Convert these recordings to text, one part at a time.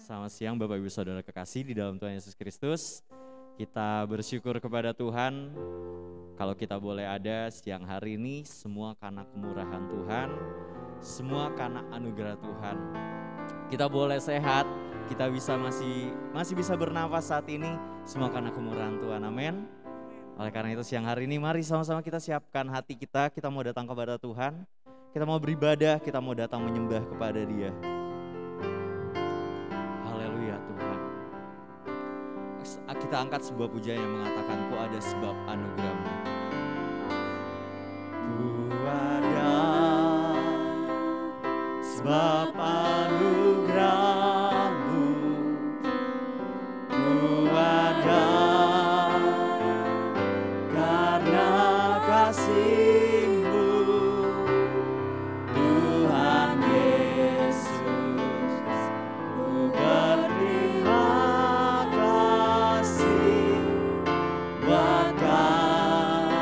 Selamat siang Bapak Ibu Saudara kekasih di dalam Tuhan Yesus Kristus. Kita bersyukur kepada Tuhan kalau kita boleh ada siang hari ini, semua karena kemurahan Tuhan, semua karena anugerah Tuhan. Kita boleh sehat, kita masih bisa bernafas saat ini, semua karena kemurahan Tuhan. Amin. Oleh karena itu siang hari ini mari sama-sama kita siapkan hati kita mau datang kepada Tuhan. Kita mau beribadah, kita mau datang menyembah kepada Dia. Haleluya Tuhan. Kita angkat sebuah pujian yang mengatakan ku ada sebab anugerah-Mu. Ku ada sebab anugerah-Mu. Ku ada karena kasih-Mu. Tuhan Yesus, ku berterima kasih buat kasih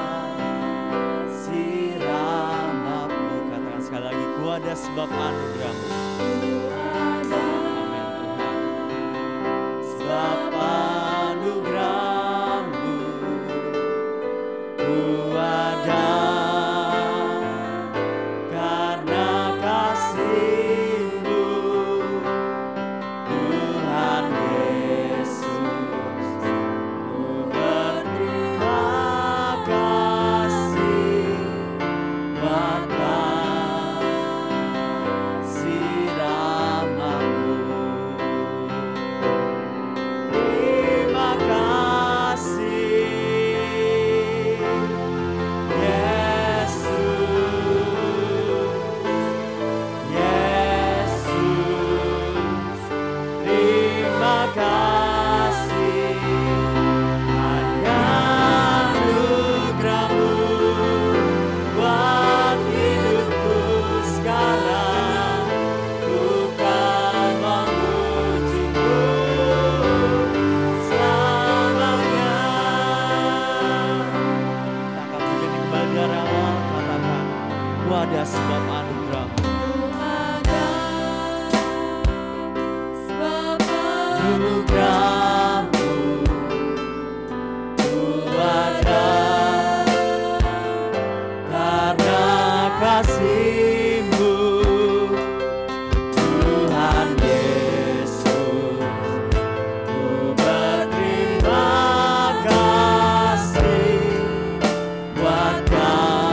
rahmat-Mu. Katakan sekali lagi, ku ada sebab anugerah-Mu. Amin Tuhan. Sebab anugerah-Mu, ku ada karena kasih-Mu. Tuhan Yesus, ku berterima kasih buat kasih rahmat-Mu. Terima kasih Yesus, terima kasih hanya anugerah-Mu buat hidupku sekarang. Ku kan memuji-Mu selamanya. Kita akan menjadi kembali dari awal, katakan ku ada sebab anugerah-Mu. Anugerah-Mu, ku ada karena kasih-Mu. Tuhan Yesus, ku berterima kasih buat kasih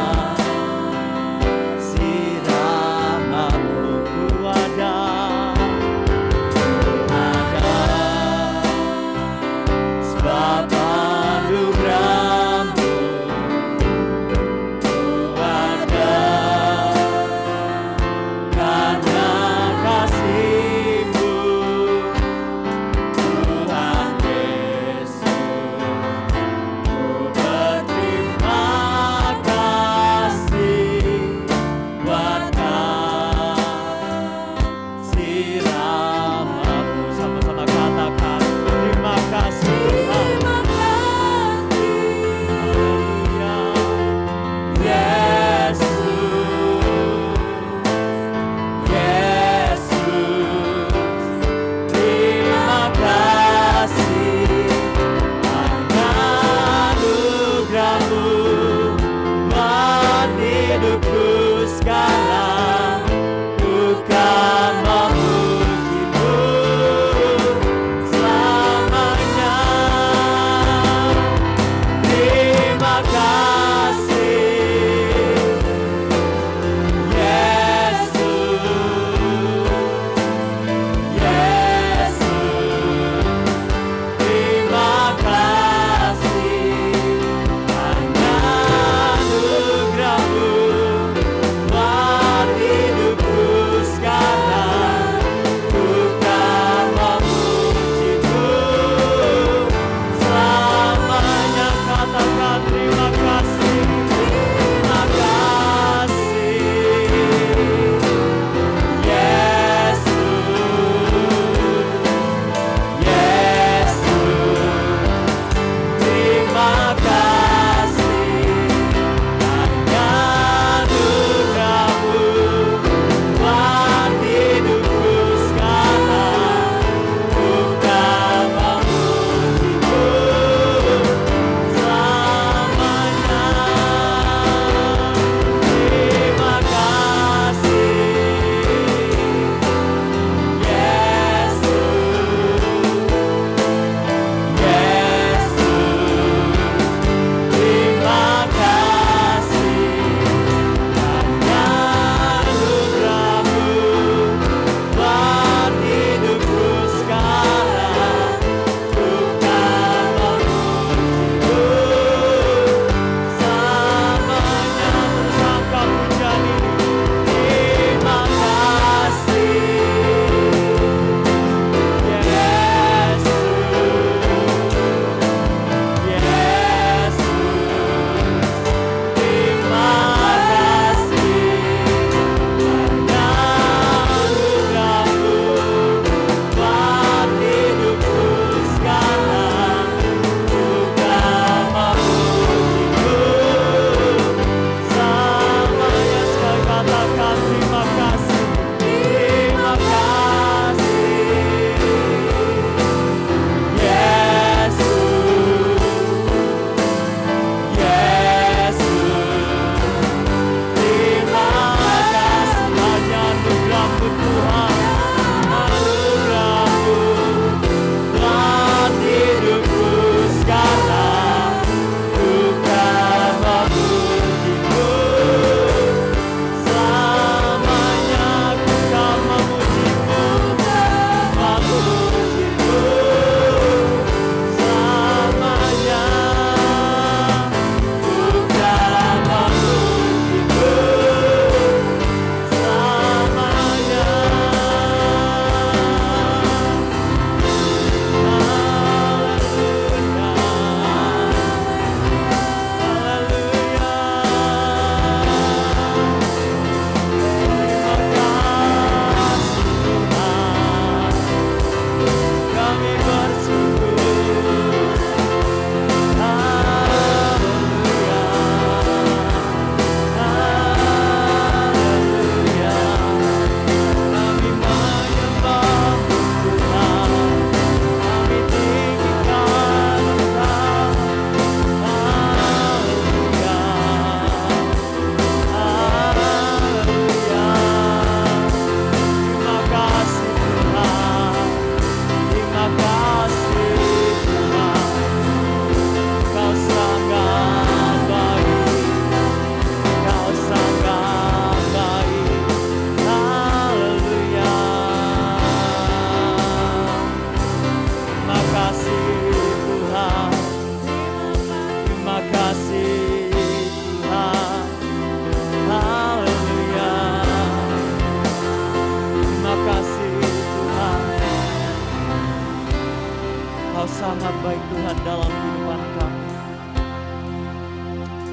dalam kehidupan kami.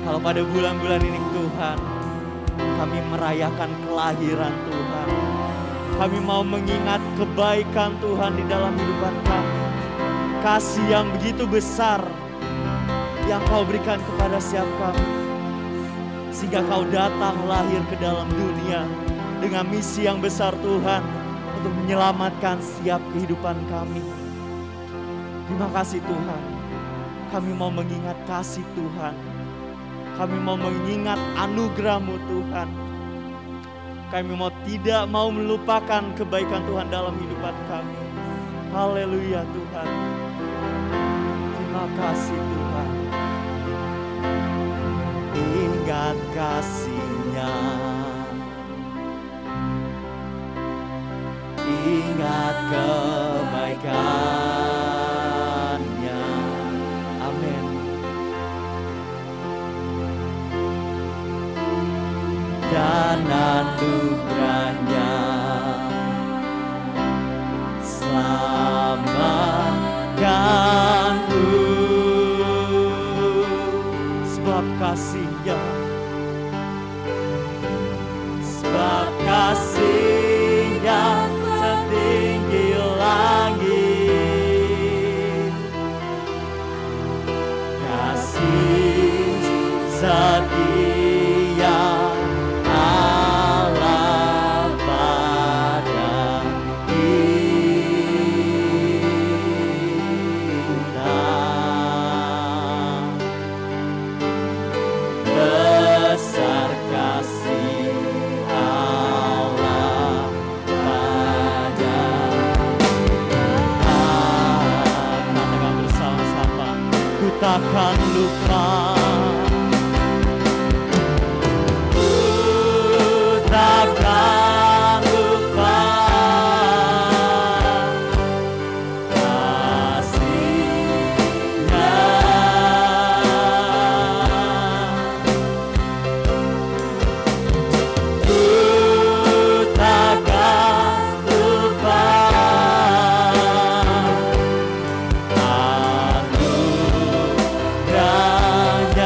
Kalau pada bulan-bulan ini Tuhan, kami merayakan kelahiran Tuhan. Kami mau mengingat kebaikan Tuhan di dalam kehidupan kami. Kasih yang begitu besar yang Kau berikan kepada setiap kami. Sehingga Kau datang lahir ke dalam dunia dengan misi yang besar Tuhan, untuk menyelamatkan setiap kehidupan kami. Terima kasih Tuhan. Kami mau mengingat kasih Tuhan. Kami mau mengingat anugerah-Mu Tuhan. Kami tidak mau melupakan kebaikan Tuhan dalam kehidupan kami. Haleluya Tuhan. Terima kasih Tuhan. Ingat kasih-Nya, ingat kebaikan-Nya. Amin. Dan anugerah-Nya selamatkanku. Sebab kasih-Nya, sebab kasih-Nya setinggi langit, kasih setia Allah pada kita. Besar kasih Allah pada kita. Katakan bersama-sama, ku takkan lupa, ku takkan lupa kasih-Nya. Ku takkan lupa anugerah-Nya.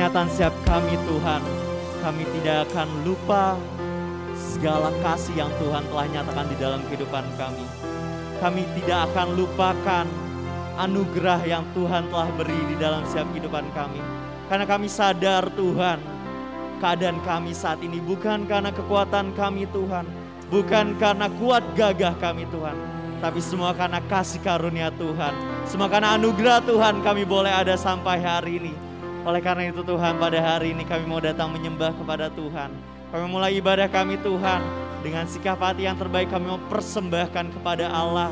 pernyataan setiap kami Tuhan, kami tidak akan lupa segala kasih yang Tuhan telah nyatakan di dalam kehidupan kami. Kami tidak akan lupakan anugerah yang Tuhan telah beri di dalam setiap kehidupan kami. Karena kami sadar Tuhan, keadaan kami saat ini bukan karena kekuatan kami Tuhan, bukan karena kuat gagah kami Tuhan, tapi semua karena kasih karunia Tuhan, semua karena anugerah Tuhan kami boleh ada sampai hari ini. Oleh karena itu Tuhan, pada hari ini kami mau datang menyembah kepada Tuhan. Kami mulai ibadah kami Tuhan dengan sikap hati yang terbaik. Kami mau persembahkan kepada Allah.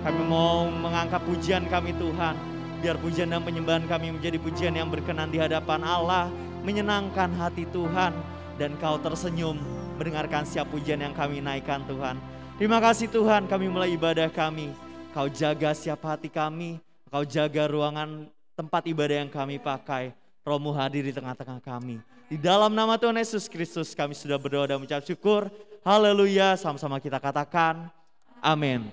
Kami mau mengangkat pujian kami Tuhan, biar pujian dan penyembahan kami menjadi pujian yang berkenan di hadapan Allah, menyenangkan hati Tuhan, dan Kau tersenyum mendengarkan setiap pujian yang kami naikkan Tuhan. Terima kasih Tuhan, kami mulai ibadah kami. Kau jaga setiap hati kami, Kau jaga ruangan tempat ibadah yang kami pakai. Roh-Mu hadir di tengah-tengah kami. Di dalam nama Tuhan Yesus Kristus kami sudah berdoa dan mengucap syukur. Haleluya, sama-sama kita katakan amin.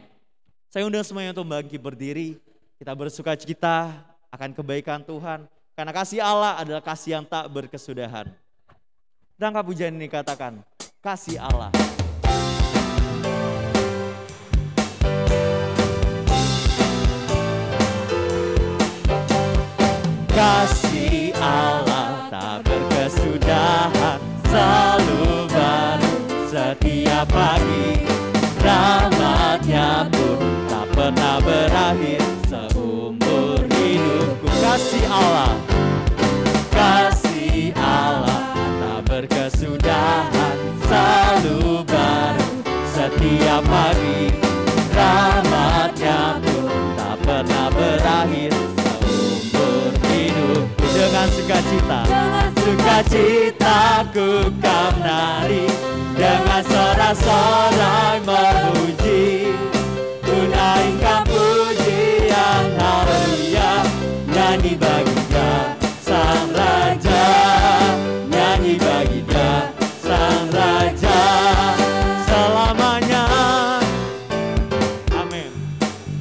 Saya undang semuanya untuk bangkit berdiri. Kita bersuka cita akan kebaikan Tuhan. Karena kasih Allah adalah kasih yang tak berkesudahan. Dan pujian ini katakan, kasih Allah. Kasih Allah tak berkesudahan, selalu baru setiap pagi. Rahmat-Nya pun tak pernah berakhir seumur hidupku. Kasih Allah, kasih Allah tak berkesudahan, selalu baru setiap pagi. Rahmat-Nya pun tak pernah berakhir seumur hidupku. Dengan sukacita, sukacitaku kau menari, dengan sorak-sorai memuji, ku naikkan pujian haleluya. Nyanyi bagi Dia Sang Raja, nyanyi bagi Dia Sang Raja selamanya. Amin.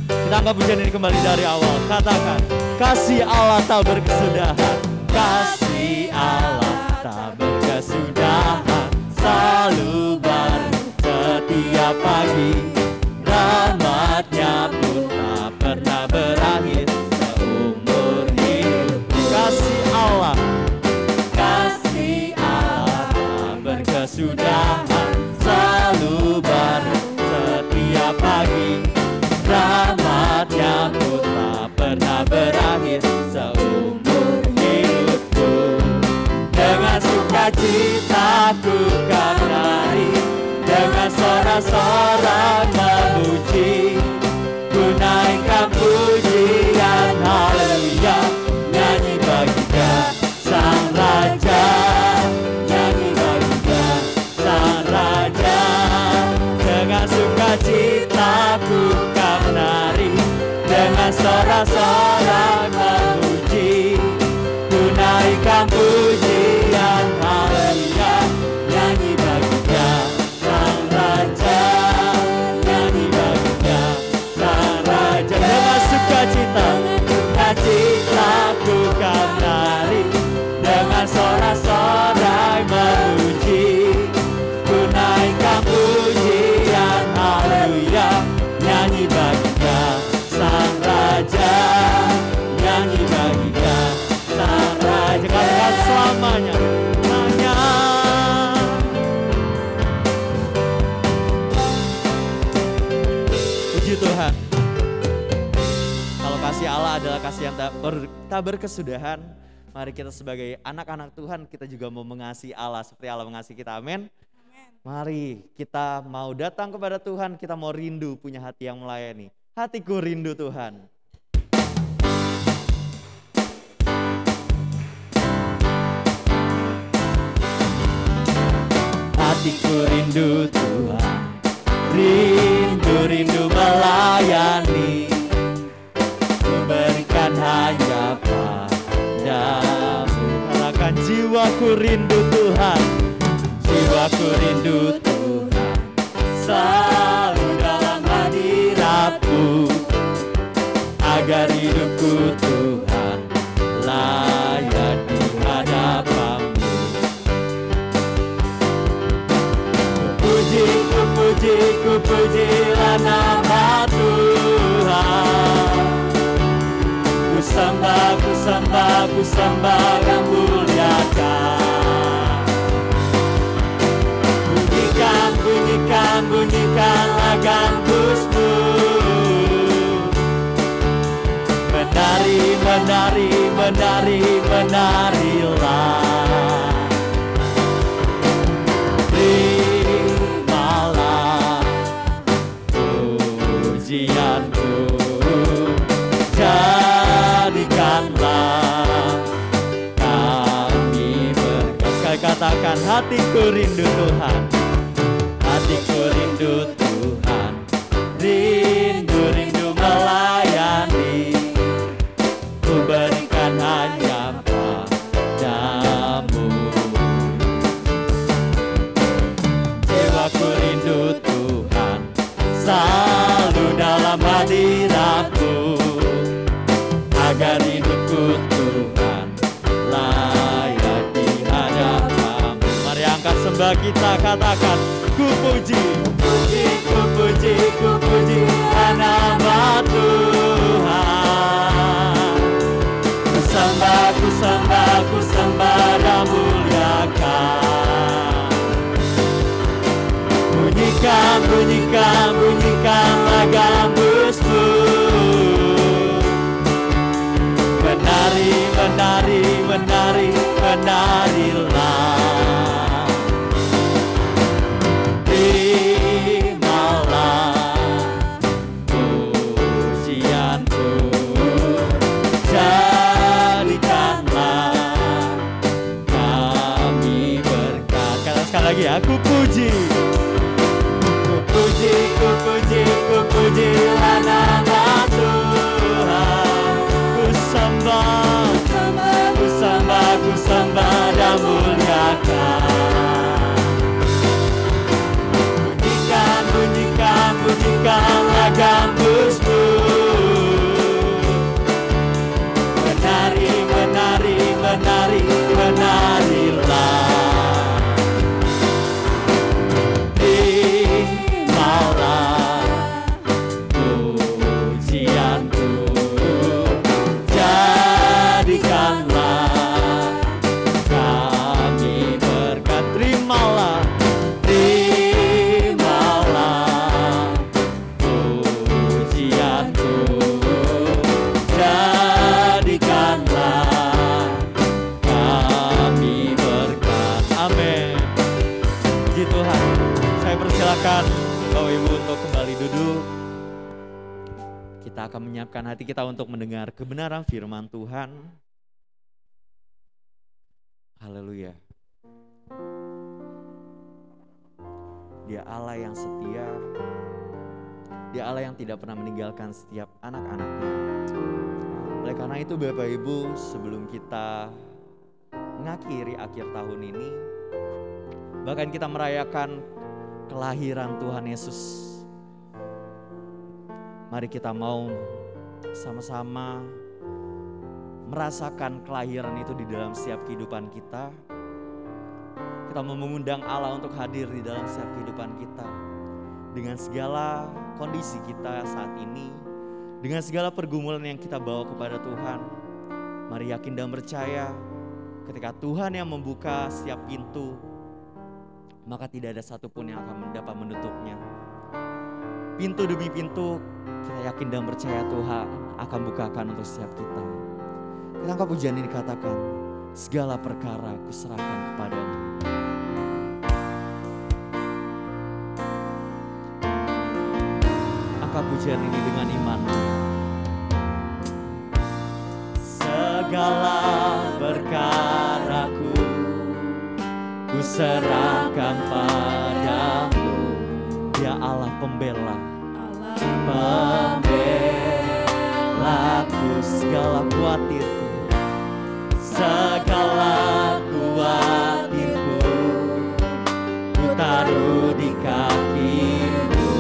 Kita angkat pujian ini kembali dari awal. Katakan, kasih Allah tak berkesudahan, kasih Allah tak berkesudahan, selalu baru setiap pagi. Rahmat-Nya pun tak pernah berakhir seumur hidup. Kasih Allah, kasih Allah tak berkesudahan, selalu baru setiap pagi. Rahmat-Nya pun tak pernah berakhir seumur hidupku. Dengan sukacitaku kau menari, dengan sorak-sorai memuji, ku naikkan pujian haleluya. Nyanyi bagi Dia Sang Raja, nyanyi bagi Dia Sang Raja. Dengan sukacitaku kau menari, dengan sorak-sorai memuji, ku naikkan pujian haleluya. Nyanyi bagi Dia Sang Raja, nyanyi bagi Dia Sang Raja. Dengan sukacita, sukacitaku kau menari, dengan sorak-sorai memuji, ku naikkan pujian haleluya. Nyanyi bagi Dia Sang Raja, nyanyi bagi Dia Sang Raja. Katakan selamanya, hanya. Puji Tuhan. Kalau kasih Allah adalah kasih yang tak berkesudahan, mari kita sebagai anak-anak Tuhan, kita juga mau mengasihi Allah seperti Allah mengasihi kita. Amin. Mari kita mau datang kepada Tuhan, kita mau rindu punya hati yang melayani. Hatiku rindu Tuhan. Hatiku rindu Tuhan, rindu melayani, ku berikan hanya padamu. Katakan, jiwaku rindu Tuhan, jiwaku rindu Tuhan, selalu dalam hadirat-Mu, agar hidupku Tuhan layak di hadapan. pujilah nama Tuhan. Ku sembah, ku sembah, ku sembah dan muliakan. Bunyikan, bunyikan, bunyikanlah gambusmu. Menari, menari, menari, menarilah. Terimalah pujianku, jadikanlah kami berkat. Sekali katakan, hatiku rindu Tuhan, hatiku rindu Tuhan, rindu, rindu melayani. Ku berikan hanya padamu. Jiwaku rindu Tuhan, selalu dalam hadirat-Mu, agar hidupku Tuhan layak di hadapan-Mu. Mari angkat sembah kita, katakan, ku puji, ku puji, ku puji, ku puji nama Tuhan. Ku sembah, ku sembah, ku sembah dan muliakan. Bunyikan, bunyikan, bunyikanlah gambusmu. Menari, menari, menari, menarilah. Terimalah pujianku, jadikanlah kami berkat. Kata sekali lagi ya, ku puji, ku puji, ku puji, ku pujilah nama Tuhan. Ku sembah, ku sembah, ku sembah dan muliakan. Bunyikan, bunyikan, bunyikanlah gambusmu. Menari, menari, menari, menarilah. Terimalah pujianku, jadikanlah kami berkat. Terimalah, terimalah pujianku, jadikanlah kami berkat. Amin. Puji Tuhan. Saya persilakan Bapak Ibu untuk kembali duduk. Kita akan menyiapkan hati kita untuk mendengar kebenaran firman Tuhan. Haleluya. Dia Allah yang setia. Dia Allah yang tidak pernah meninggalkan setiap anak-anaknya. Oleh karena itu Bapak Ibu, sebelum kita mengakhiri akhir tahun ini, bahkan kita merayakan kelahiran Tuhan Yesus, mari kita mau sama-sama merasakan kelahiran itu di dalam setiap kehidupan kita. Kita mau mengundang Allah untuk hadir di dalam setiap kehidupan kita. Dengan segala kondisi kita saat ini, dengan segala pergumulan yang kita bawa kepada Tuhan, mari yakin dan percaya ketika Tuhan yang membuka setiap pintu, maka tidak ada satupun yang akan dapat menutupnya. Pintu demi pintu, kita yakin dan percaya Tuhan akan bukakan untuk setiap kita. Kita angkat pujian ini, katakan, segala perkara kuserahkan kepadamu. Angkat pujian ini dengan iman. Segala perkaraku kuserahkan padamu. Dia Allah pembela, pembelaku. Segala khawatirku, segala khawatirku ku taruh di kaki-Mu.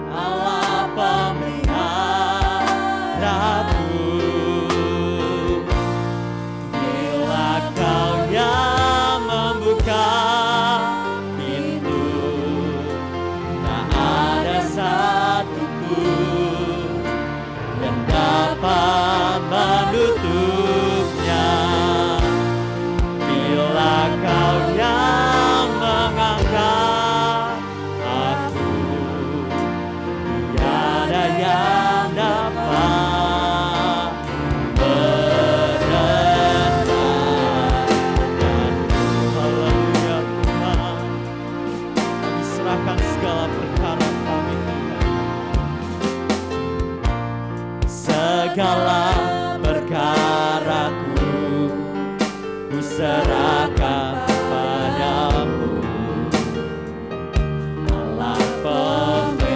Allah pemeliharaku, bila Kau yang membuka pintu, segala perkara kami Tuhan. Segala perkaraku ku serahkan padamu, Allah pembelaku.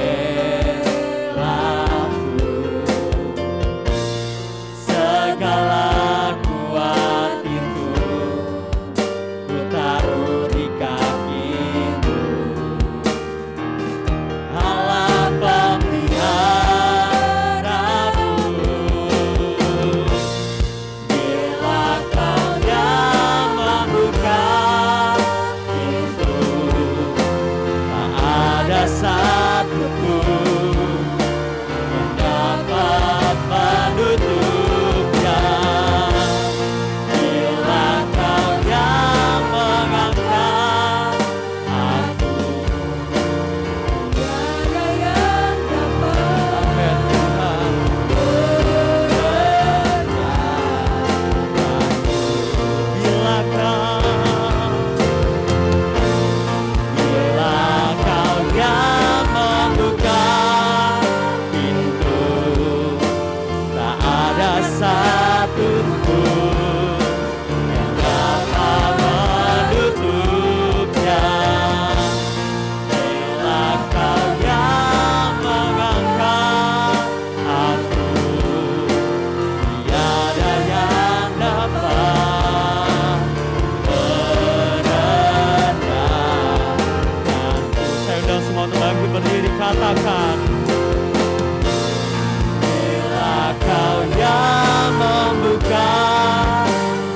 Segala kuat itu ku taruh di kakimu, Allah pemeliharaku. Bila kau yang membuka pintu, tak ada satupun yang dapat menutupnya. Bila kau yang mengangkat aku, tiada yang dapat Bila kau yang membuka pintu, tak ada satupun yang dapat menutupnya. Bila kau yang mengangkat aku, tiada yang dapat merendahkanku. Saya undang semua untuk bangkit berdiri, katakan. Bila kau yang membuka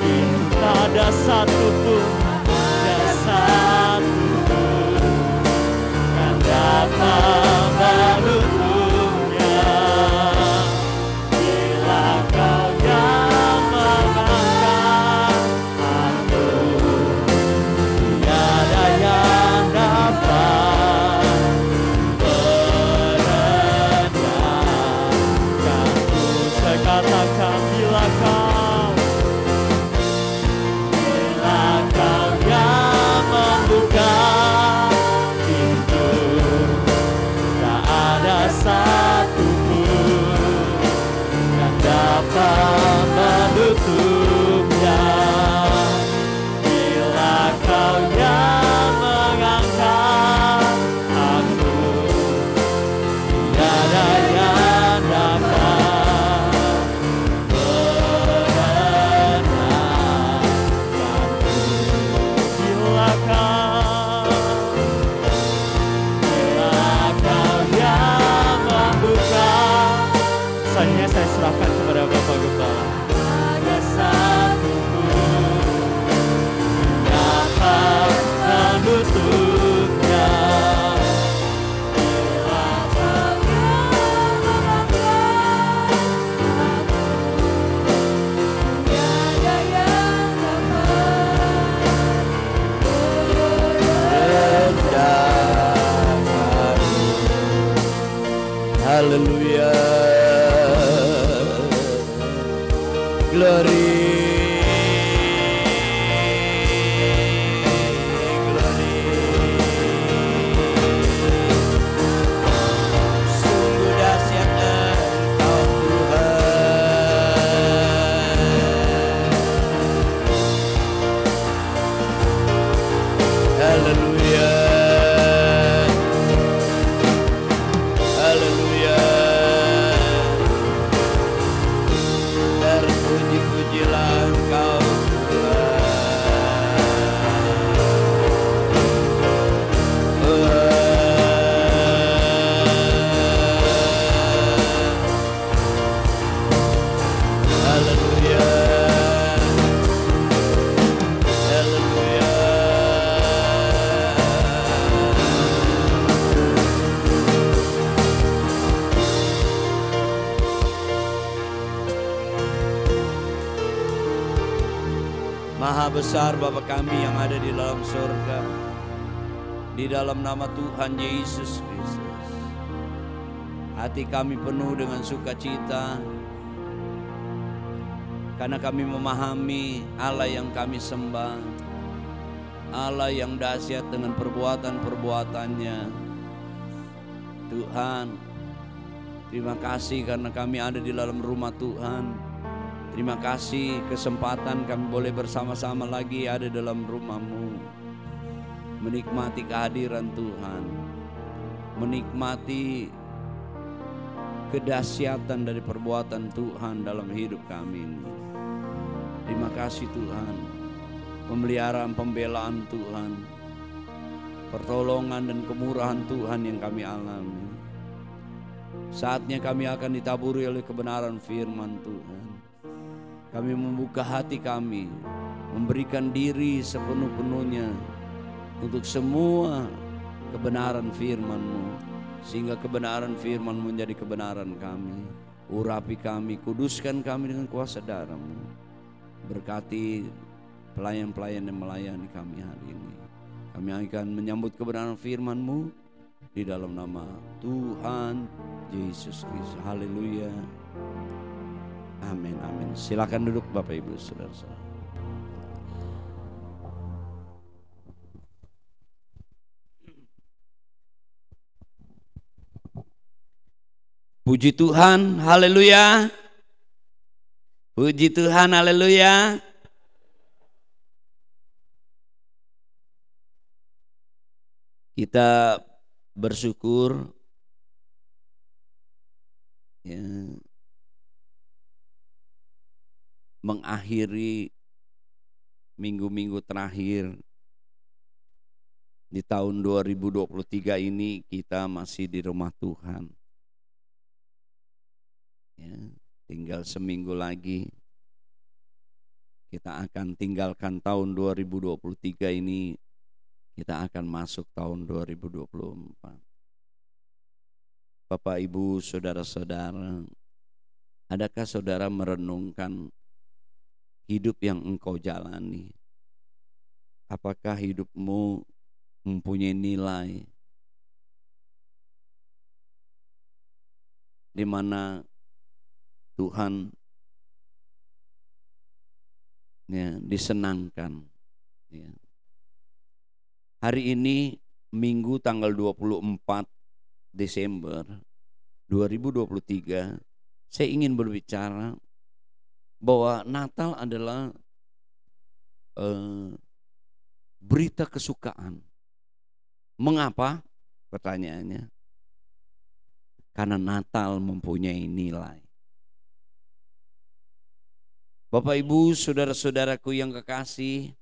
pintu, tak ada satupun yang dapat menutupnya. Bila kau yang mengangkat aku, tiada yang dapat merendahkanku. Saya katakan, bila kau yang membuka pintu, tak ada satupun yang dapat menutupnya. Bila kau yang mengangkat aku, tiada yang dapat merendahkanku. Bila kau yang membuka, selanjutnya saya serahkan kepada Bapak Gembala. Ada satupun yang dapat menutupnya. Bila kau yang mengangkat aku, tiada yang dapat. Haleluya. Glory. Glory. Sungguh dahsyat Engkau Tuhan. Haleluya. Haleluya. Terpuji-pujilah Engkau Haleluya. Haleluya. Maha besar Bapa kami yang ada di dalam surga, di dalam nama Tuhan Yesus Kristus, hati kami penuh dengan sukacita karena kami memahami Allah yang kami sembah, Allah yang dahsyat dengan perbuatan-perbuatannya, Tuhan, terima kasih karena kami ada di dalam rumah Tuhan. Terima kasih kesempatan kami boleh bersama-sama lagi ada dalam rumah-Mu, menikmati kehadiran Tuhan, menikmati kedahsyatan dari perbuatan Tuhan dalam hidup kami ini. Terima kasih Tuhan, pemeliharaan pembelaan Tuhan, pertolongan dan kemurahan Tuhan yang kami alami. Saatnya kami akan ditaburi oleh kebenaran firman Tuhan. Kami membuka hati kami, memberikan diri sepenuh-penuhnya untuk semua kebenaran firman-Mu, sehingga kebenaran firman menjadi kebenaran kami. Urapi kami, kuduskan kami dengan kuasa darah-Mu. Berkati pelayan-pelayan yang melayani kami hari ini. Kami akan menyambut kebenaran firman-Mu di dalam nama Tuhan Yesus Kristus. Haleluya. Amin, amin. Silakan duduk Bapak Ibu Saudara-saudara. Puji Tuhan, haleluya. Puji Tuhan, haleluya. Kita bersyukur ya, mengakhiri minggu-minggu terakhir di tahun 2023 ini. Kita masih di rumah Tuhan ya, tinggal seminggu lagi kita akan tinggalkan tahun 2023 ini. Kita akan masuk tahun 2024. Bapak, Ibu, Saudara-saudara, adakah saudara merenungkan hidup yang engkau jalani? Apakah hidupmu mempunyai nilai di mana Tuhan ya, disenangkan ya. Hari ini Minggu tanggal 24 Desember 2023, saya ingin berbicara bahwa Natal adalah berita kesukaan. Mengapa? Pertanyaannya, karena Natal mempunyai nilai. Bapak, Ibu, saudara-saudaraku yang kekasih,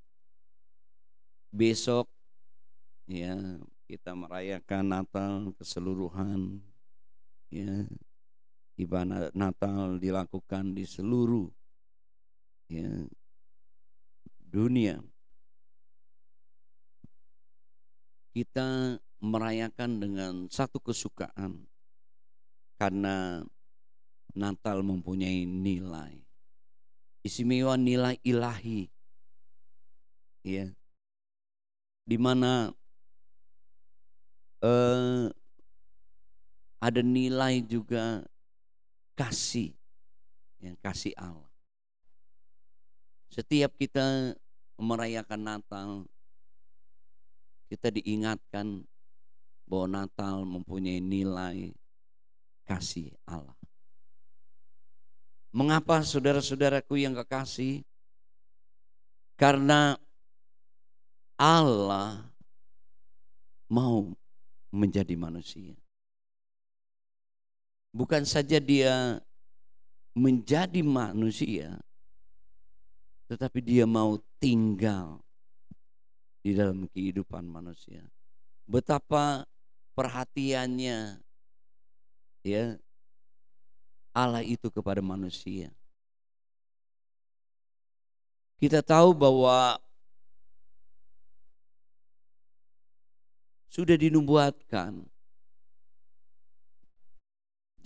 besok ya kita merayakan Natal keseluruhan ya. Ibadah Natal dilakukan di seluruh ya, dunia. Kita merayakan dengan satu kesukaan karena Natal mempunyai nilai istimewa, nilai ilahi ya, di mana ada nilai juga kasih ya, kasih Allah. Setiap kita merayakan Natal, kita diingatkan bahwa Natal mempunyai nilai kasih Allah. Mengapa saudara-saudaraku yang kekasih? Karena Allah mau menjadi manusia. Bukan saja dia menjadi manusia, tetapi dia mau tinggal di dalam kehidupan manusia. Betapa perhatiannya ya Allah itu kepada manusia. Kita tahu bahwa sudah dinubuatkan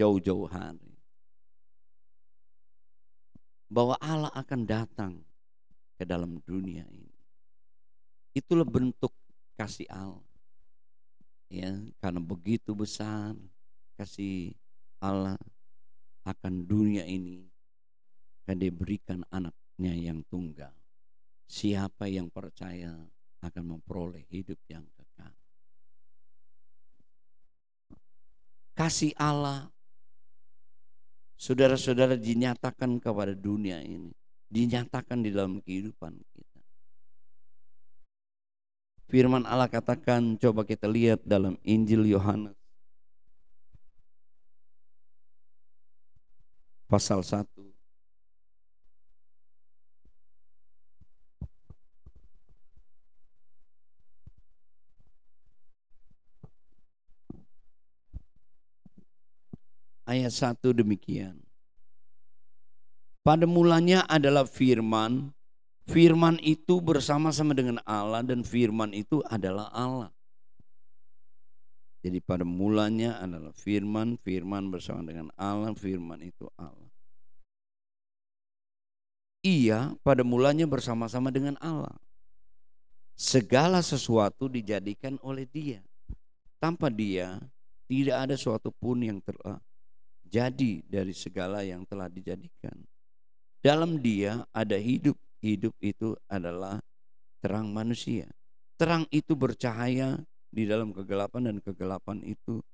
jauh-jauh hari bahwa Allah akan datang ke dalam dunia ini. Itulah bentuk kasih Allah ya, karena begitu besar kasih Allah akan dunia ini, dan diberikan anaknya yang tunggal. Siapa yang percaya akan memperoleh hidup yang kekal. kasih Allah, saudara-saudara, dinyatakan kepada dunia ini, dinyatakan di dalam kehidupan kita. Firman Allah katakan, coba kita lihat dalam Injil Yohanes pasal 1. Ayat 1 demikian. Pada mulanya adalah firman, firman itu bersama-sama dengan Allah dan firman itu adalah Allah. Jadi pada mulanya adalah firman, firman bersama dengan Allah, firman itu Allah. Ia pada mulanya bersama-sama dengan Allah. Segala sesuatu dijadikan oleh Dia. Tanpa Dia tidak ada suatu pun yang telah jadi dari segala yang telah dijadikan. Dalam Dia ada hidup, hidup itu adalah terang manusia. Terang itu bercahaya di dalam kegelapan dan kegelapan itu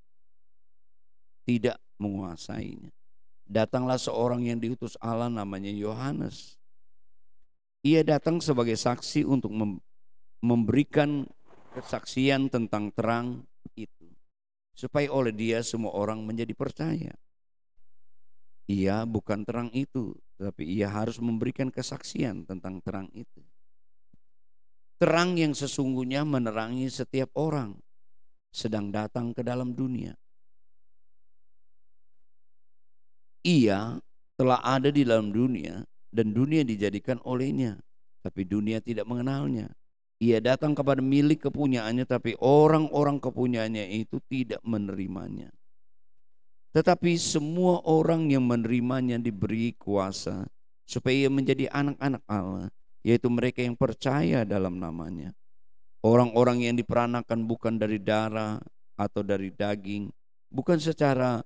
tidak menguasainya. Datanglah seorang yang diutus Allah namanya Yohanes. Ia datang sebagai saksi untuk memberikan kesaksian tentang terang itu, supaya oleh Dia semua orang menjadi percaya. Ia bukan terang itu, tapi ia harus memberikan kesaksian tentang terang itu. Terang yang sesungguhnya menerangi setiap orang sedang datang ke dalam dunia. Ia telah ada di dalam dunia dan dunia dijadikan olehnya, tapi dunia tidak mengenalnya. Ia datang kepada milik kepunyaannya, tapi orang-orang kepunyaannya itu tidak menerimanya. Tetapi semua orang yang menerimanya diberi kuasa supaya ia menjadi anak-anak Allah, yaitu mereka yang percaya dalam namanya. Orang-orang yang diperanakan bukan dari darah atau dari daging, bukan secara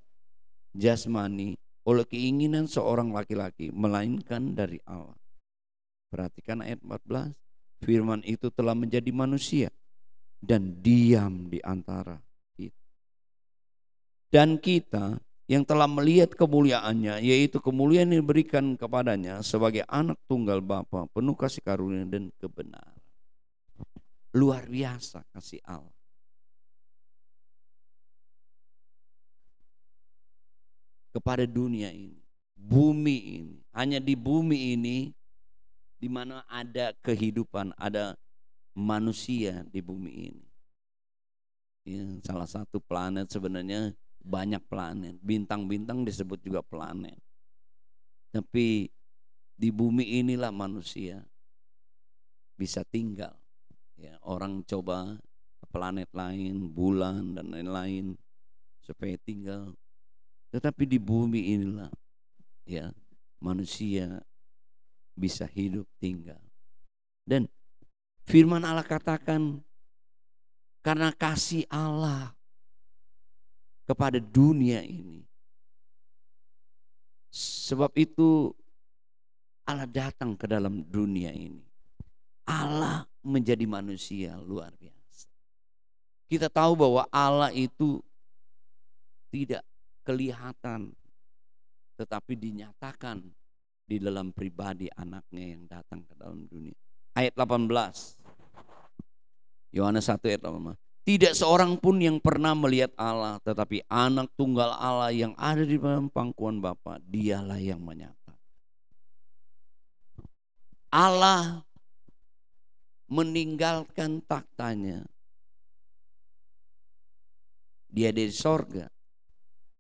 jasmani oleh keinginan seorang laki-laki, melainkan dari Allah. Perhatikan ayat 14. Firman itu telah menjadi manusia dan diam di antara kita. Dan kita yang telah melihat kemuliaannya, yaitu kemuliaan yang diberikan kepadanya sebagai anak tunggal Bapa, penuh kasih karunia dan kebenaran. Luar biasa kasih Allah. Kepada dunia ini, bumi ini, hanya di bumi ini di mana ada kehidupan, ada manusia di bumi ini. Ya, salah satu planet, sebenarnya banyak planet, bintang-bintang disebut juga planet. Tapi di bumi inilah manusia bisa tinggal. Ya, orang coba ke planet lain, bulan dan lain-lain supaya tinggal. Tetapi di bumi inilah ya manusia bisa hidup tinggal. Dan firman Allah katakan, karena kasih Allah kepada dunia ini, sebab itu Allah datang ke dalam dunia ini. Allah menjadi manusia, luar biasa. Kita tahu bahwa Allah itu tidak kelihatan, tetapi dinyatakan di dalam pribadi anaknya yang datang ke dalam dunia. Ayat 18, Yohanes 1 ayat 18. Tidak seorang pun yang pernah melihat Allah, tetapi anak tunggal Allah yang ada di dalam pangkuan Bapa, dialah yang menyatakan. Allah meninggalkan taktanya. Dia dari sorga.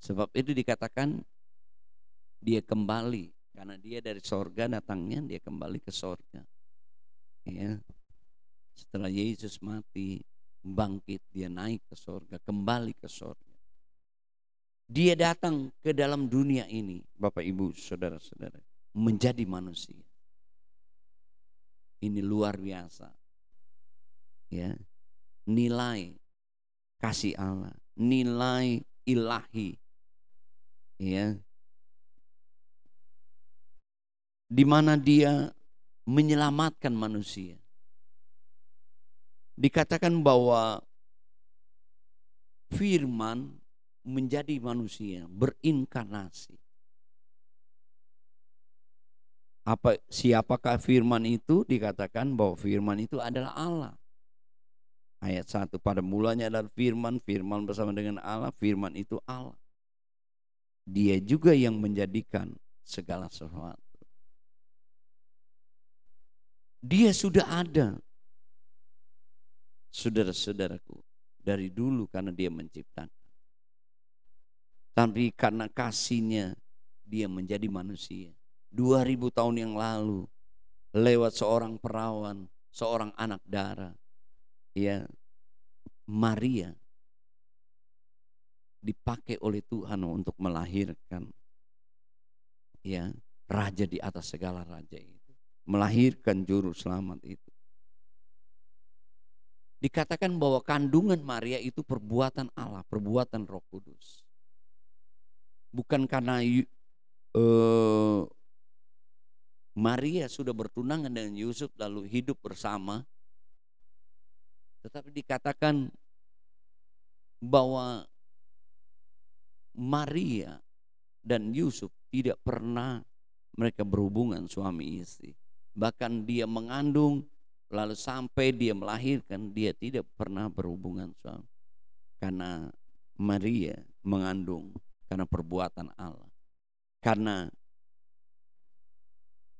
Sebab itu dikatakan dia kembali. Karena dia dari sorga datangnya, dia kembali ke sorga. Ya. Setelah Yesus mati, bangkit, dia naik ke sorga, kembali ke sorga. Dia datang ke dalam dunia ini, Bapak Ibu, saudara-saudara, menjadi manusia. Ini luar biasa. Ya. Nilai kasih Allah, nilai ilahi. Ya. Di mana dia menyelamatkan manusia. Dikatakan bahwa firman menjadi manusia, berinkarnasi. Siapakah firman itu? Dikatakan bahwa firman itu adalah Allah. Ayat 1, pada mulanya adalah firman, firman bersama dengan Allah, firman itu Allah. Dia juga yang menjadikan segala sesuatu. Dia sudah ada, saudara-saudaraku, dari dulu karena dia menciptakan. Tapi karena kasihnya dia menjadi manusia. 2000 tahun yang lalu lewat seorang perawan, seorang anak darah, ya, Maria dipakai oleh Tuhan untuk melahirkan, ya, raja di atas segala raja itu, melahirkan juru selamat itu. Dikatakan bahwa kandungan Maria itu perbuatan Allah, perbuatan Roh Kudus. Bukan karena Maria sudah bertunangan dengan Yusuf lalu hidup bersama, tetapi dikatakan bahwa Maria dan Yusuf tidak pernah mereka berhubungan suami istri. Bahkan dia mengandung lalu sampai dia melahirkan, dia tidak pernah berhubungan suami. Karena Maria mengandung karena perbuatan Allah. Karena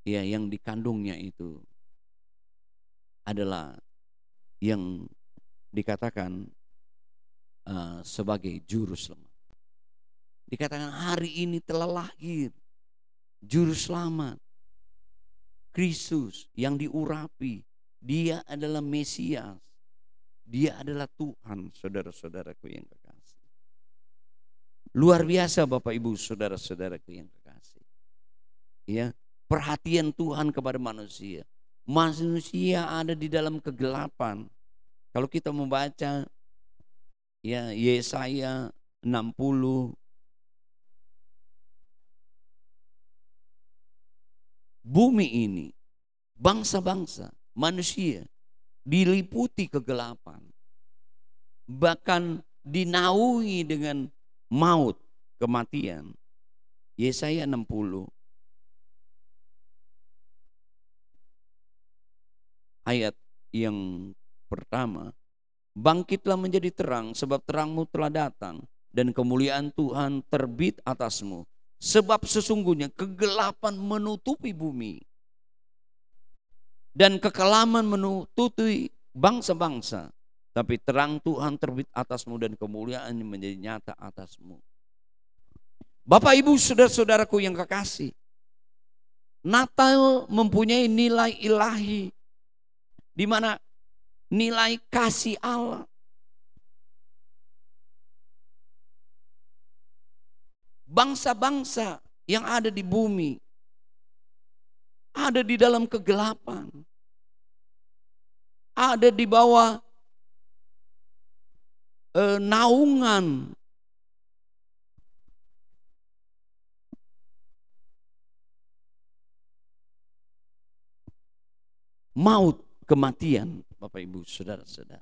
ya yang dikandungnya itu adalah yang dikatakan sebagai juru selamat. Dikatakan hari ini telah lahir juru selamat, Kristus yang diurapi. Dia adalah Mesias, dia adalah Tuhan, saudara-saudaraku yang kekasih. Luar biasa Bapak Ibu, saudara-saudaraku yang kekasih. Ya, perhatian Tuhan kepada manusia. Manusia ada di dalam kegelapan. Kalau kita membaca ya Yesaya 60, bumi ini, bangsa-bangsa, manusia diliputi kegelapan. Bahkan dinaungi dengan maut, kematian. Yesaya 60 ayat yang pertama, bangkitlah menjadi terang sebab terangmu telah datang dan kemuliaan Tuhan terbit atasmu. Sebab sesungguhnya kegelapan menutupi bumi dan kekelaman menutupi bangsa-bangsa. Tapi terang Tuhan terbit atasmu dan kemuliaannya menjadi nyata atasmu. Bapak Ibu saudara-saudaraku yang kekasih, Natal mempunyai nilai ilahi, di mana nilai kasih Allah. Bangsa-bangsa yang ada di bumi ada di dalam kegelapan, ada di bawah naungan maut, kematian, Bapak Ibu saudara-saudara.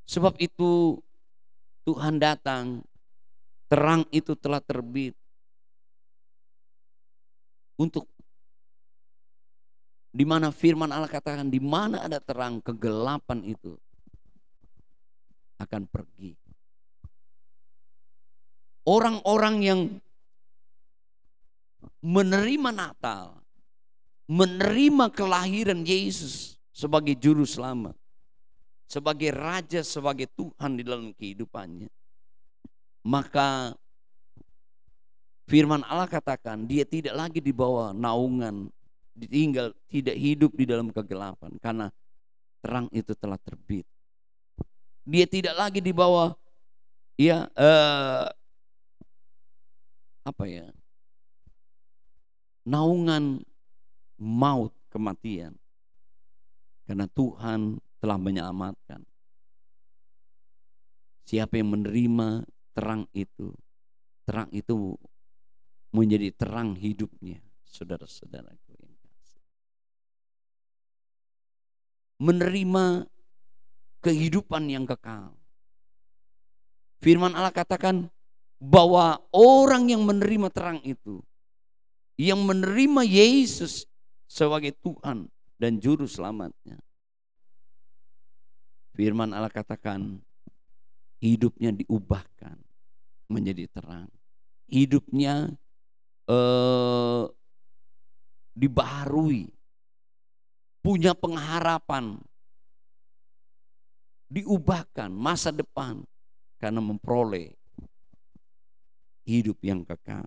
Sebab itu Tuhan datang, terang itu telah terbit untuk di mana firman Allah katakan, di mana ada terang, kegelapan itu akan pergi. Orang-orang yang menerima Natal, menerima kelahiran Yesus sebagai juru selamat, sebagai raja, sebagai Tuhan di dalam kehidupannya, maka firman Allah katakan dia tidak lagi di bawah naungan, tidak hidup di dalam kegelapan karena terang itu telah terbit. Dia tidak lagi di bawah naungan maut, kematian, karena Tuhan telah menyelamatkan. Siapa yang menerima terang itu menjadi terang hidupnya, saudara-saudaraku yang kasih. Menerima kehidupan yang kekal. Firman Allah katakan bahwa orang yang menerima terang itu, yang menerima Yesus sebagai Tuhan dan Juru Selamatnya, firman Allah katakan hidupnya diubahkan menjadi terang. Hidupnya dibaharui, punya pengharapan, diubahkan masa depan karena memperoleh hidup yang kekal.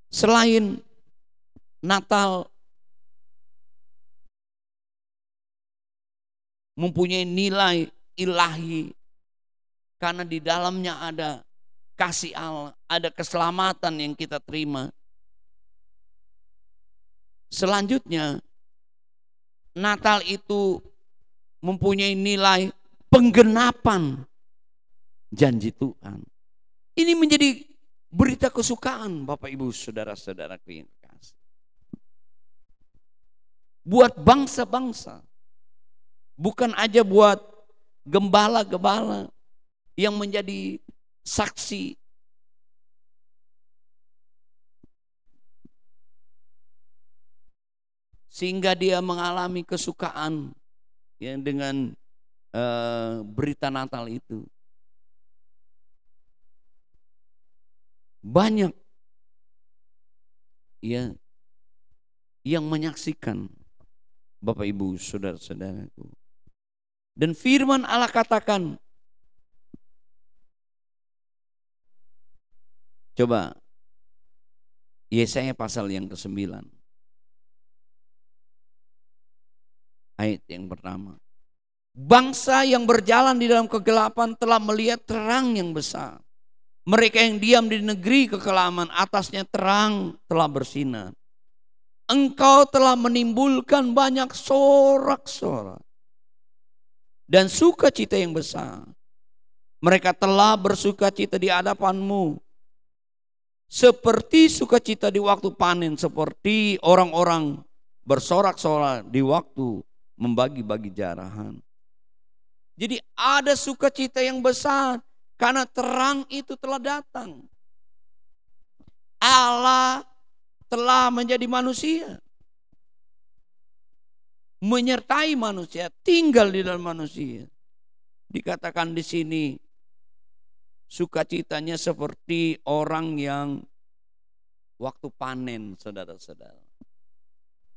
Selain Natal mempunyai nilai ilahi karena di dalamnya ada kasih Allah, ada keselamatan yang kita terima. Selanjutnya, Natal itu mempunyai nilai penggenapan janji Tuhan. Ini menjadi berita kesukaan Bapak Ibu Saudara-saudaraku yang kasih. Buat bangsa-bangsa, bukan aja buat gembala-gembala yang menjadi saksi. Sehingga dia mengalami kesukaan ya, dengan berita Natal itu. Banyak ya yang menyaksikan Bapak Ibu Saudara-saudaraku. Dan firman Allah katakan, coba Yesaya pasal yang ke-9 ayat yang pertama. Bangsa yang berjalan di dalam kegelapan telah melihat terang yang besar. Mereka yang diam di negeri kekelaman, atasnya terang telah bersinar. Engkau telah menimbulkan banyak sorak-sorak dan sukacita yang besar. Mereka telah bersukacita di hadapanmu, seperti sukacita di waktu panen, seperti orang-orang bersorak-sorak di waktu membagi-bagi jarahan. Jadi ada sukacita yang besar karena terang itu telah datang. Allah telah menjadi manusia, menyertai manusia, tinggal di dalam manusia. Dikatakan di sini sukacitanya seperti orang yang waktu panen, saudara-saudara.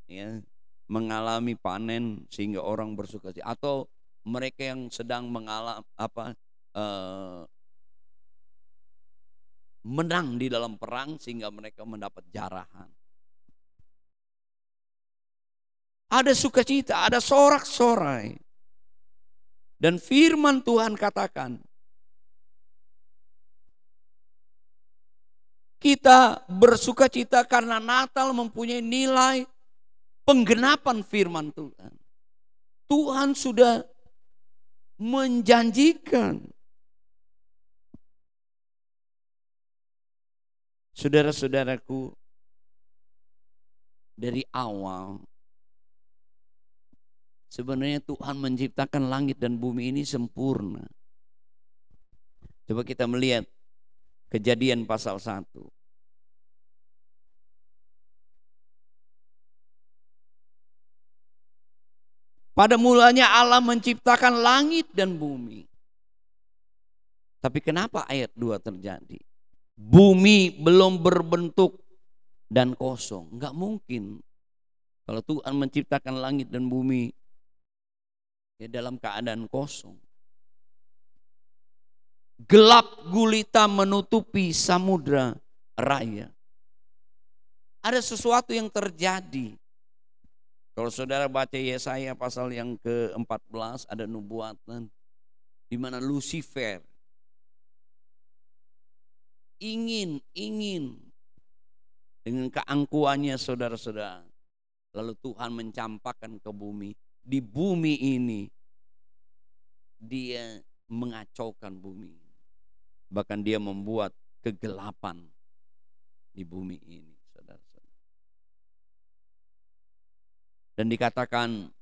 Ya, mengalami panen sehingga orang bersukacita, atau mereka yang sedang mengalami menang di dalam perang sehingga mereka mendapat jarahan. Ada sukacita, ada sorak-sorai. Dan firman Tuhan katakan, kita bersukacita karena Natal mempunyai nilai penggenapan firman Tuhan. Tuhan sudah menjanjikan. Saudara-saudaraku, dari awal sebenarnya Tuhan menciptakan langit dan bumi ini sempurna. Coba kita melihat Kejadian pasal 1. Pada mulanya Allah menciptakan langit dan bumi. Tapi kenapa ayat 2 terjadi? Bumi belum berbentuk dan kosong. Enggak mungkin kalau Tuhan menciptakan langit dan bumi ya dalam keadaan kosong. Gelap gulita menutupi samudra raya. Ada sesuatu yang terjadi. Kalau saudara baca Yesaya pasal yang ke-14, ada nubuatan di mana Lucifer ingin dengan keangkuhannya saudara-saudara, lalu Tuhan mencampakkan ke bumi. Di bumi ini dia mengacaukan bumi, bahkan dia membuat kegelapan di bumi ini, saudara-saudara. Dan dikatakan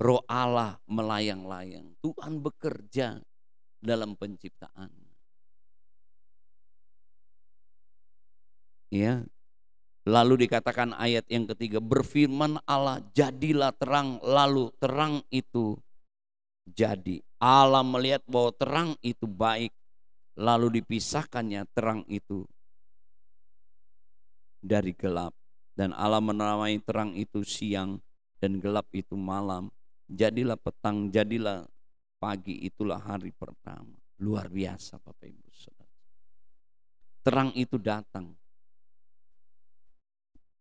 Roh Allah melayang-layang. Tuhan bekerja dalam penciptaan. Ya. Lalu dikatakan ayat yang ketiga, berfirman Allah, jadilah terang, lalu terang itu jadi. Allah melihat bahwa terang itu baik, lalu dipisahkannya terang itu dari gelap. Dan Allah menamai terang itu siang dan gelap itu malam. Jadilah petang, jadilah pagi, itulah hari pertama. Luar biasa Bapak Ibu Saudara. Terang itu datang.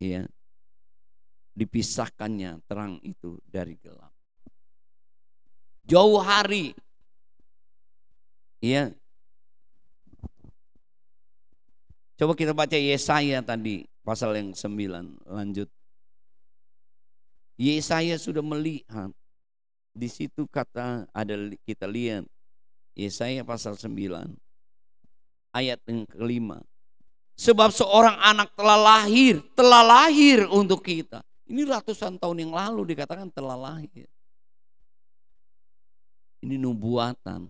Ya, dipisahkannya terang itu dari gelap. Jauh hari, ya. Coba kita baca Yesaya tadi pasal yang 9, lanjut. Yesaya sudah melihat, di situ kata ada kita lihat Yesaya pasal 9 ayat yang kelima. Sebab seorang anak telah lahir untuk kita. Ini ratusan tahun yang lalu dikatakan telah lahir. Ini nubuatan.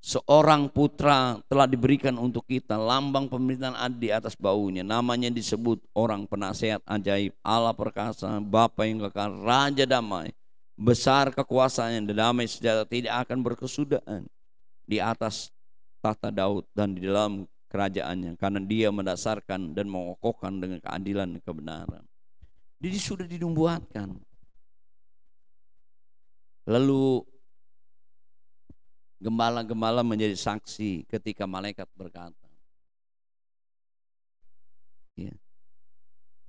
Seorang putra telah diberikan untuk kita, lambang pemerintahan ada di atas bahunya. Namanya disebut orang penasehat ajaib, Allah perkasa, Bapa yang kekal, Raja damai. Besar kekuasaannya dan damai sejahtera tidak akan berkesudahan di atas tahta Daud dan di dalam kerajaannya, karena dia mendasarkan dan mengokohkan dengan keadilan dan kebenaran. Jadi sudah dinubuatkan. Lalu gembala-gembala menjadi saksi ketika malaikat berkata, ya,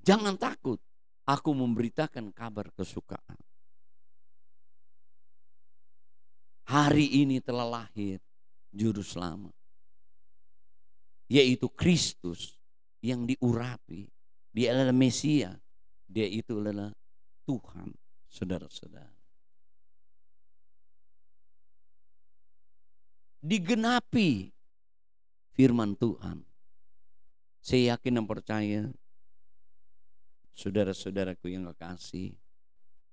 jangan takut, aku memberitakan kabar kesukaan. Hari ini telah lahir Juru Selamat, yaitu Kristus yang diurapi. Dia adalah Mesia, dia itu adalah Tuhan, saudara-saudara. Digenapi firman Tuhan. Saya yakin dan percaya, saudara-saudaraku yang kekasih,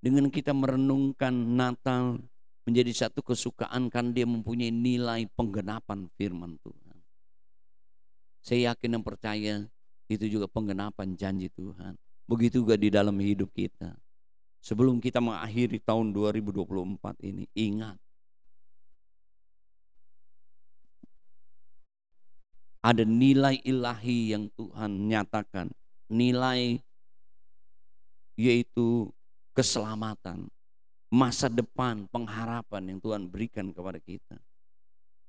dengan kita merenungkan Natal menjadi satu kesukaan kan dia mempunyai nilai penggenapan firman Tuhan. Saya yakin dan percaya itu juga penggenapan janji Tuhan. Begitu juga di dalam hidup kita. Sebelum kita mengakhiri tahun 2024 ini, ingat, ada nilai ilahi yang Tuhan nyatakan. Nilai yaitu keselamatan, masa depan, pengharapan yang Tuhan berikan kepada kita.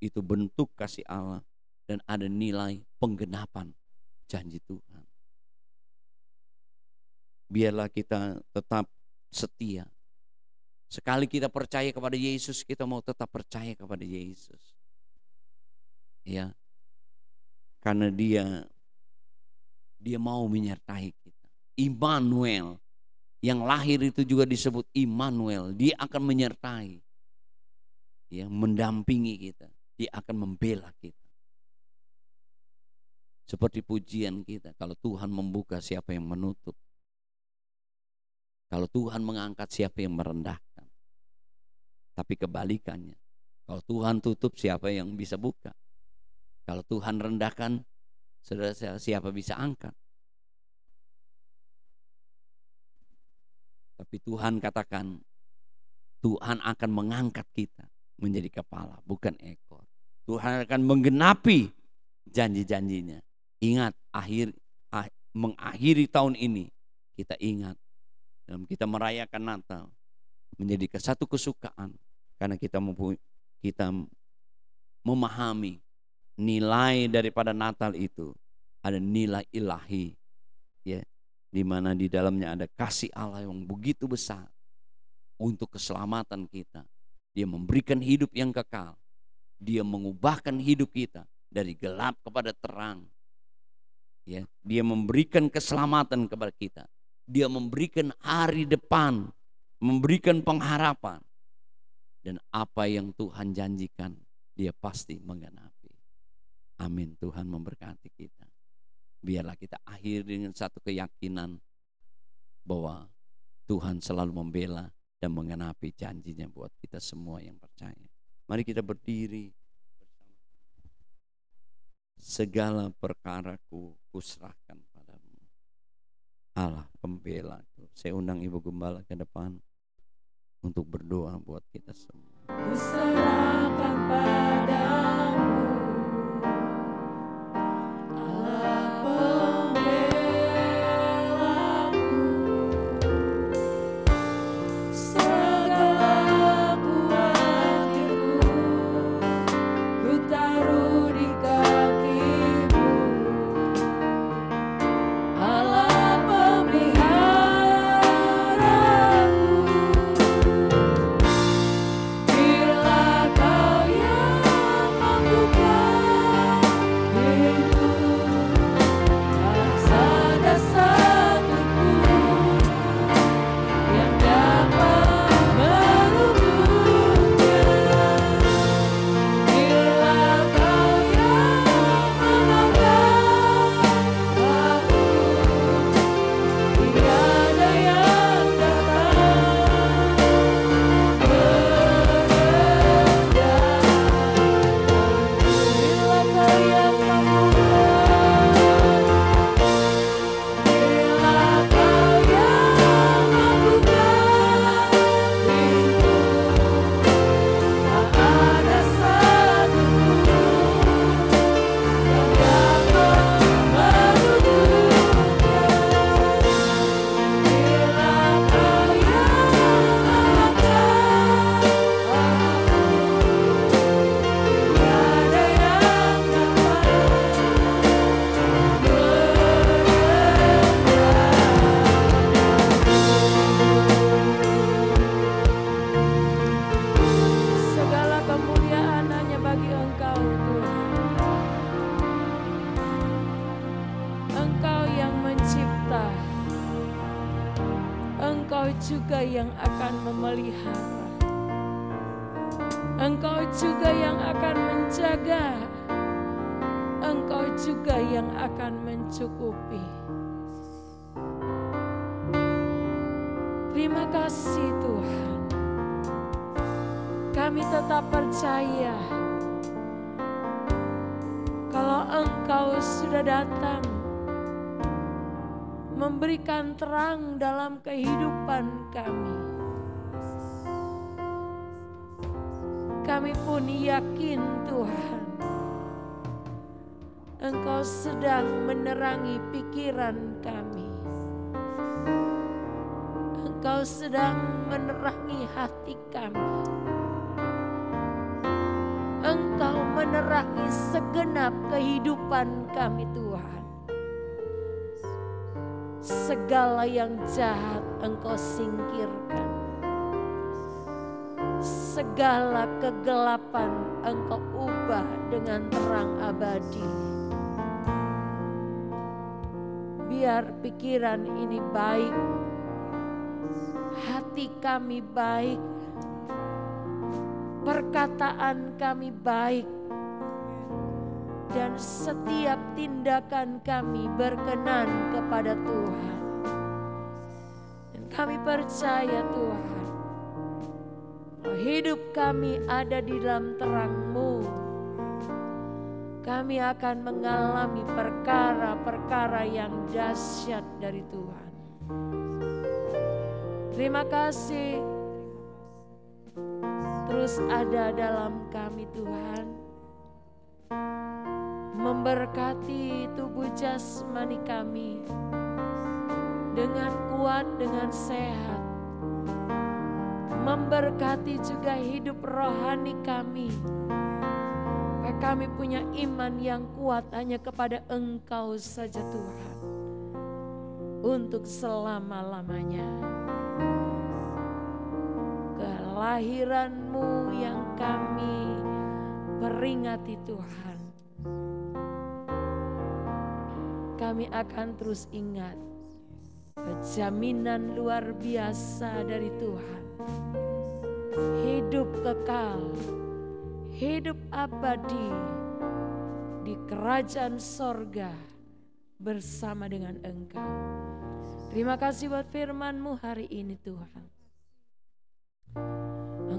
Itu bentuk kasih Allah dan ada nilai penggenapan janji Tuhan. Biarlah kita tetap setia. Sekali kita percaya kepada Yesus, kita mau tetap percaya kepada Yesus. Ya. Karena dia mau menyertai kita. Immanuel, yang lahir itu juga disebut Immanuel. Dia akan menyertai, ya, mendampingi kita. Dia akan membela kita. Seperti pujian kita, kalau Tuhan membuka siapa yang menutup. Kalau Tuhan mengangkat siapa yang merendahkan. Tapi kebalikannya, kalau Tuhan tutup siapa yang bisa buka. Kalau Tuhan rendahkan, saudara, siapa bisa angkat? Tapi Tuhan katakan, Tuhan akan mengangkat kita menjadi kepala, bukan ekor. Tuhan akan menggenapi janji-janjinya. Ingat, mengakhiri tahun ini, kita ingat, dalam kita merayakan Natal, menjadi satu kesukaan. Karena kita memahami nilai daripada Natal itu ada nilai ilahi, ya, di mana di dalamnya ada kasih Allah yang begitu besar untuk keselamatan kita. Dia memberikan hidup yang kekal. Dia mengubahkan hidup kita dari gelap kepada terang. Ya, dia memberikan keselamatan kepada kita. Dia memberikan hari depan, memberikan pengharapan. Dan apa yang Tuhan janjikan, dia pasti menggenapi. Amin. Tuhan memberkati kita. Biarlah kita akhir dengan satu keyakinan bahwa Tuhan selalu membela dan menggenapi janjinya buat kita semua yang percaya. Mari kita berdiri. Segala perkaraku kuserahkan padamu, Allah pembelaku. Saya undang Ibu Gembala ke depan untuk berdoa buat kita semua. Kuserahkan padamu, Allah pembelaku. Segala kuat hidupku ku taruh di kakimu, Allah pemeliharaku. Bila Kau yang membuka pintu, tak ada satupun yang dapat merebutnya. Bila Kau yang mengangkat aku, tiada yang dapat segala kemuliaan hanya bagi Engkau, Tuhan. Engkau yang mencipta, Engkau juga yang akan memelihara, Engkau juga yang akan menjaga, Engkau juga yang akan mencukupi. Terima kasih Tuhan. Kami tetap percaya kalau Engkau sudah datang memberikan terang dalam kehidupan kami. Kami pun yakin Tuhan, Engkau sedang menerangi pikiran kami. Engkau sedang menerangi hati kami. Engkau menerangi segenap kehidupan kami Tuhan. Segala yang jahat Engkau singkirkan. Segala kegelapan Engkau ubah dengan terang abadi. Biar pikiran ini baik, hati kami baik, perkataan kami baik, dan setiap tindakan kami berkenan kepada Tuhan. Dan kami percaya Tuhan, kalau hidup kami ada di dalam terang-Mu, kami akan mengalami perkara-perkara yang dahsyat dari Tuhan. Terima kasih terus ada dalam kami Tuhan, memberkati tubuh jasmani kami dengan kuat, dengan sehat, memberkati juga hidup rohani kami, supaya kami punya iman yang kuat hanya kepada Engkau saja Tuhan, untuk selama-lamanya. Kelahiran-Mu yang kami peringati Tuhan, kami akan terus ingat jaminan luar biasa dari Tuhan. Hidup kekal, hidup abadi di kerajaan sorga bersama dengan Engkau. Terima kasih buat firman-Mu hari ini Tuhan.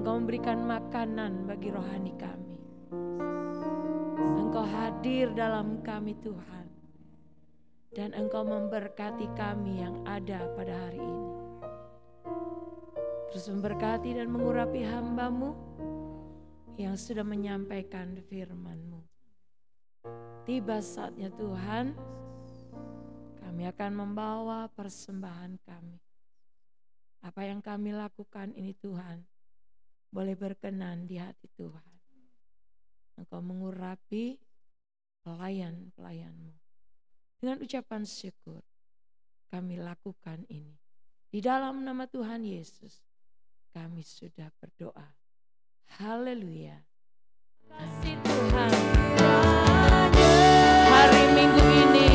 Engkau memberikan makanan bagi rohani kami. Engkau hadir dalam kami Tuhan. Dan Engkau memberkati kami yang ada pada hari ini. Terus memberkati dan mengurapi hamba-Mu yang sudah menyampaikan firman-Mu. Tiba saatnya Tuhan, kami akan membawa persembahan kami. Apa yang kami lakukan ini Tuhan, boleh berkenan di hati Tuhan. Engkau mengurapi pelayan-pelayan-Mu. Dengan ucapan syukur, kami lakukan ini. Di dalam nama Tuhan Yesus, kami sudah berdoa. Haleluya. Kasih Tuhan. Hari Minggu ini,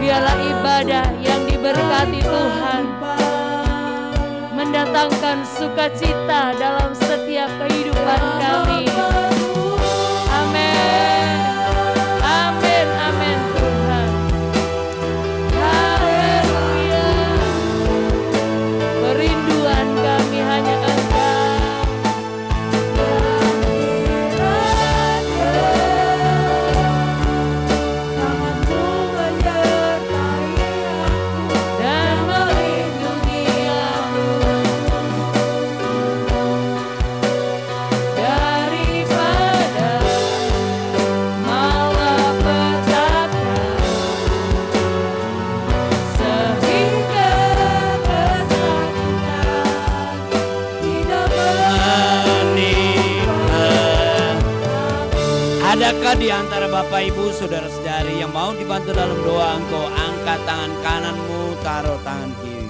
biarlah ibadah yang diberkati Tuhan mendatangkan sukacita dalam setiap kehidupan kami. Amin. Amin. Amin Tuhan. Haleluya. Kerinduan kami hanya Engkau. Dan melindungi aku daripada malapetaka, sehingga kesakitan tidak Adakah di antara Bapak Ibu saudara-saudari yang mau dibantu dalam doa? Engkau angkat tangan kananmu, taruh tangan kiri.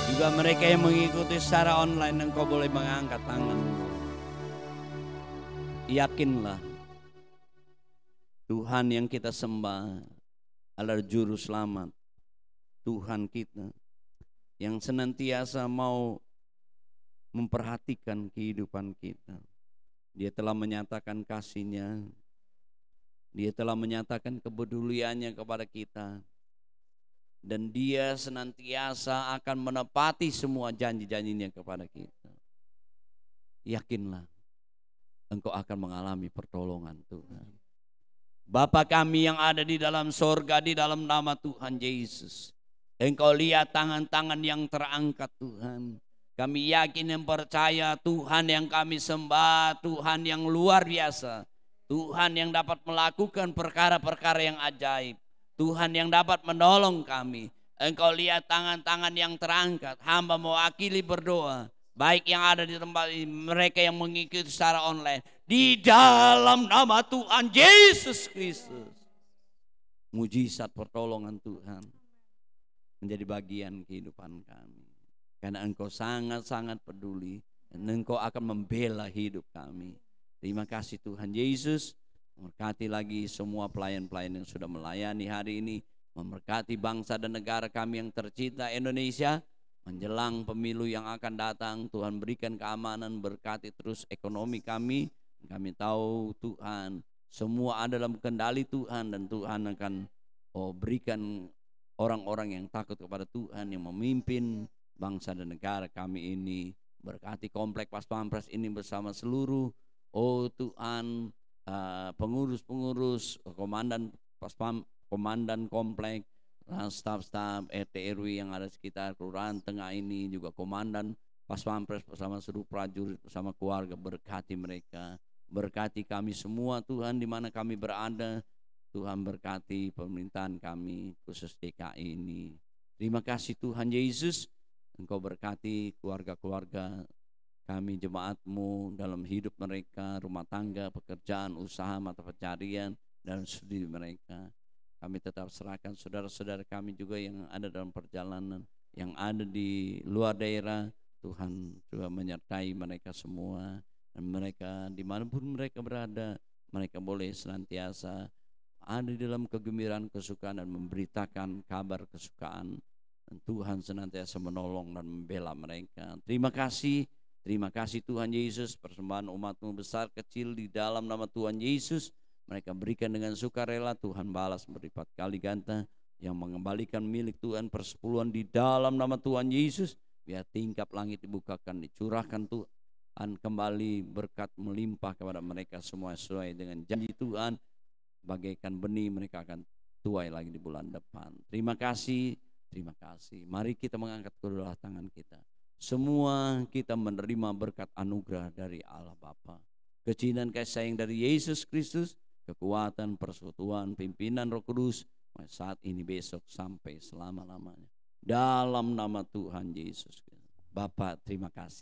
Juga mereka yang mengikuti secara online, engkau boleh mengangkat tanganmu. Yakinlah Tuhan yang kita sembah adalah juru selamat, Tuhan kita yang senantiasa mau memperhatikan kehidupan kita. Dia telah menyatakan kasih-Nya, Dia telah menyatakan kepeduliannya kepada kita, dan Dia senantiasa akan menepati semua janji-janjinya kepada kita. Yakinlah, engkau akan mengalami pertolongan Tuhan. Bapa kami yang ada di dalam sorga, di dalam nama Tuhan Yesus, Engkau lihat tangan-tangan yang terangkat Tuhan. Kami yakin dan percaya Tuhan yang kami sembah, Tuhan yang luar biasa, Tuhan yang dapat melakukan perkara-perkara yang ajaib, Tuhan yang dapat menolong kami. Engkau lihat tangan-tangan yang terangkat, hamba mewakili berdoa, baik yang ada di tempat ini, mereka yang mengikuti secara online, di dalam nama Tuhan Yesus Kristus. Mujizat pertolongan Tuhan menjadi bagian kehidupan kami. Karena Engkau sangat-sangat peduli dan Engkau akan membela hidup kami. Terima kasih Tuhan Yesus. Memberkati lagi semua pelayan-pelayan yang sudah melayani hari ini. Memberkati bangsa dan negara kami yang tercinta Indonesia. Menjelang pemilu yang akan datang, Tuhan berikan keamanan, berkati terus ekonomi kami. Kami tahu Tuhan semua ada dalam kendali Tuhan, dan Tuhan akan berikan orang-orang yang takut kepada Tuhan yang memimpin bangsa dan negara kami ini. Berkati komplek Pas Pampres ini bersama seluruh Tuhan, pengurus-pengurus, komandan komplek, staf-staf RT RW yang ada sekitar kelurahan tengah ini, juga komandan Pas Pampres bersama seluruh prajurit bersama keluarga. Berkati mereka, berkati kami semua Tuhan di mana kami berada. Tuhan berkati pemerintahan kami khusus DKI ini. Terima kasih Tuhan Yesus. Engkau berkati keluarga-keluarga kami, jemaat-Mu dalam hidup mereka, rumah tangga, pekerjaan, usaha, mata pencarian, dan studi mereka. Kami tetap serahkan saudara-saudara kami juga yang ada dalam perjalanan, yang ada di luar daerah. Tuhan juga menyertai mereka semua, dan mereka dimanapun mereka berada, mereka boleh senantiasa ada di dalam kegembiraan, kesukaan, dan memberitakan kabar kesukaan. Dan Tuhan senantiasa menolong dan membela mereka. Terima kasih Tuhan Yesus. Persembahan umat-Mu besar kecil di dalam nama Tuhan Yesus mereka berikan dengan sukarela. Tuhan balas berlipat kali ganda, yang mengembalikan milik Tuhan persepuluhan di dalam nama Tuhan Yesus. Biar tingkap langit dibukakan, dicurahkan Tuhan kembali berkat melimpah kepada mereka semua sesuai dengan janji Tuhan. Bagaikan benih mereka akan tuai lagi di bulan depan. Terima kasih, terima kasih. Mari kita mengangkat kedua tangan kita. Semua kita menerima berkat anugerah dari Allah Bapa, kecintaan kasih sayang dari Yesus Kristus, kekuatan persekutuan pimpinan Roh Kudus saat ini, besok, sampai selama-lamanya. Dalam nama Tuhan Yesus. Bapa, terima kasih.